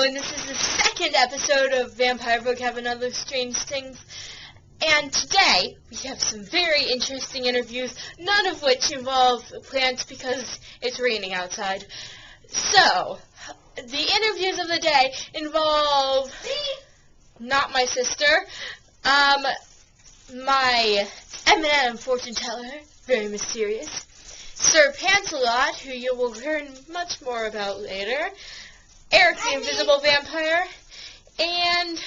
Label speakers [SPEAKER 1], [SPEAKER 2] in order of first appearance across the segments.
[SPEAKER 1] Hello, and this is the second episode of Vampire Vocab and Other Strange Things. And today, we have some very interesting interviews, none of which involve plants because it's raining outside. So, the interviews of the day involve not my sister, my M&M fortune teller, very mysterious, Sir Pants-a-Lot, who you will learn much more about later, Eric the Invisible Vampire, and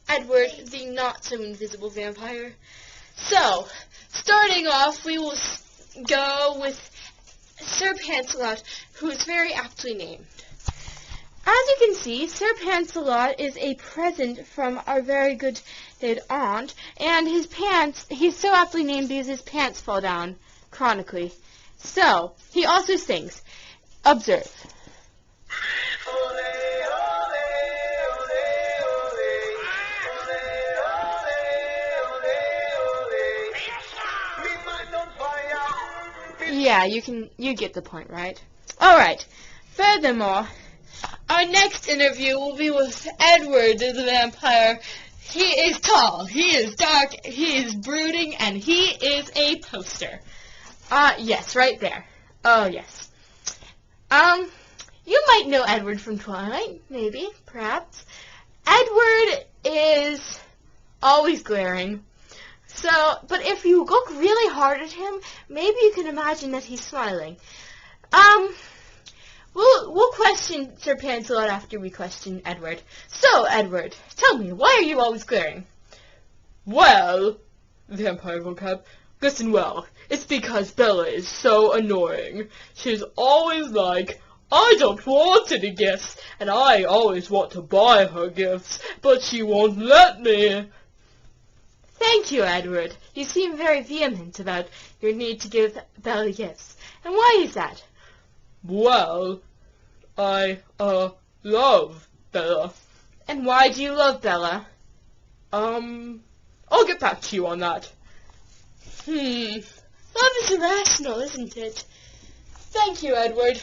[SPEAKER 1] Edward the Not-So-Invisible Vampire. So, starting off, we will go with Sir Pants-a-Lot, who is very aptly named. As you can see, Sir Pants-a-Lot is a present from our very good dead aunt, and his pants, he's so aptly named because his pants fall down chronically. So, he also sings. Observe. Yeah, you get the point, right? Alright. Furthermore, our next interview will be with Edward the Vampire. He is tall, he is dark, he is brooding, and he is a poster. Yes, right there. Oh, yes. You might know Edward from Twilight, maybe, perhaps. Edward is always glaring. So, but if you look really hard at him, maybe you can imagine that he's smiling. We'll question Sir Pants-a-Lot after we question Edward. So, Edward, tell me, why are you always glaring?
[SPEAKER 2] Well, Vampire Vocab, listen well. It's because Bella is so annoying. She's always like, I don't want any gifts, and I always want to buy her gifts, but she won't let me.
[SPEAKER 1] Thank you, Edward. You seem very vehement about your need to give Bella gifts. And why is that?
[SPEAKER 2] Well, I, love Bella.
[SPEAKER 1] And why do you love Bella?
[SPEAKER 2] I'll get back to you on that.
[SPEAKER 1] Love is irrational, isn't it? Thank you, Edward.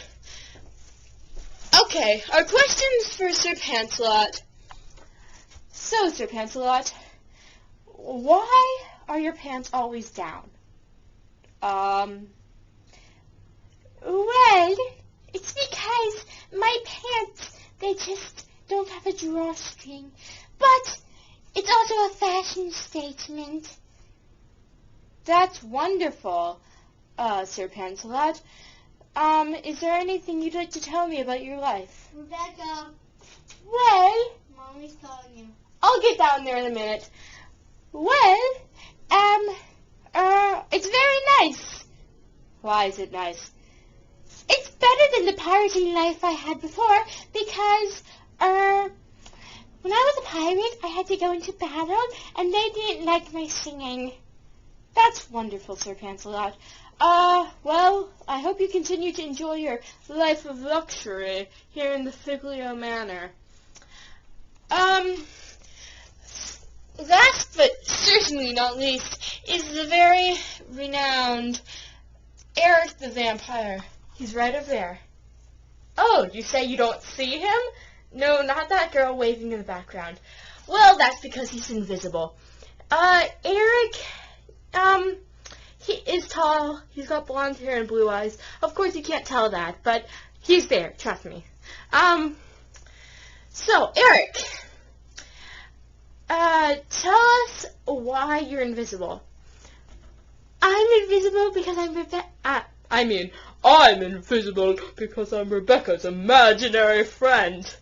[SPEAKER 1] Okay, our questions for Sir Pants-a-Lot. So, Sir Pants-a-Lot, why are your pants always down?
[SPEAKER 3] Well, it's because my pants, they just don't have a drawstring. But it's also a fashion statement.
[SPEAKER 1] That's wonderful, Sir Pants-a-Lot. Is there anything you'd like to tell me about your life?
[SPEAKER 3] Rebecca.
[SPEAKER 1] Well,
[SPEAKER 3] Mommy's calling you.
[SPEAKER 1] I'll get down there in a minute. Well, it's very nice. Why is it nice?
[SPEAKER 3] It's better than the pirating life I had before because, when I was a pirate, I had to go into battle, and they didn't like my singing.
[SPEAKER 1] That's wonderful, Sir Pants-a-Lot. Well, I hope you continue to enjoy your life of luxury here in the Figlio Manor. Last but certainly not least is the very renowned Eric the Vampire. He's right over there. Oh, you say you don't see him? No, not that girl waving in the background. Well, that's because he's invisible. Eric, he is tall, he's got blonde hair and blue eyes. Of course you can't tell that, but he's there, trust me. So, Eric, tell us why you're invisible.
[SPEAKER 3] I'm invisible because I'm
[SPEAKER 2] I'm invisible because I'm Rebecca's imaginary friend.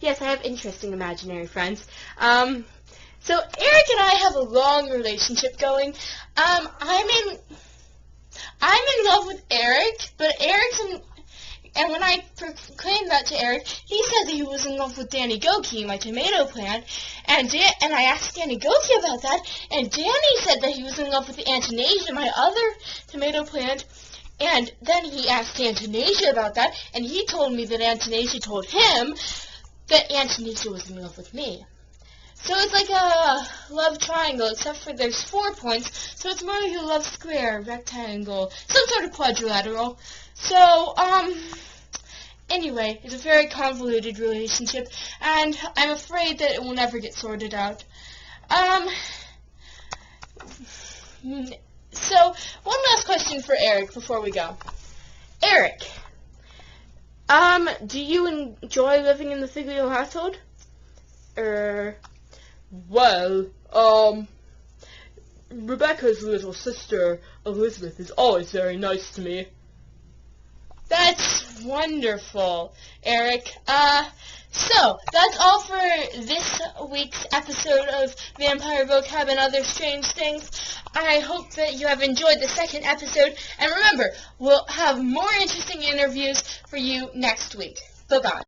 [SPEAKER 1] Yes, I have interesting imaginary friends. So Eric and I have a long relationship going. I'm in love with Eric, but and when I proclaimed that to Eric, he said that he was in love with Danny Goki, my tomato plant, and I asked Danny Goki about that, and Danny said that he was in love with Antinasia, my other tomato plant, and then he asked Antinasia about that, and he told me that Antinasia told him that Antinasia was in love with me. So it's like a love triangle, except for there's 4 points, so it's more like a love square, rectangle, some sort of quadrilateral. So, Anyway, it's a very convoluted relationship, and I'm afraid that it will never get sorted out. So, one last question for Eric before we go. Eric, do you enjoy living in the Figlio household?
[SPEAKER 2] Well, Rebecca's little sister, Elizabeth, is always very nice to me.
[SPEAKER 1] That's wonderful, Eric. So, that's all for this week's episode of Vampire Vocab and Other Strange Things. I hope that you have enjoyed the second episode, and remember, we'll have more interesting interviews for you next week. Bye-bye.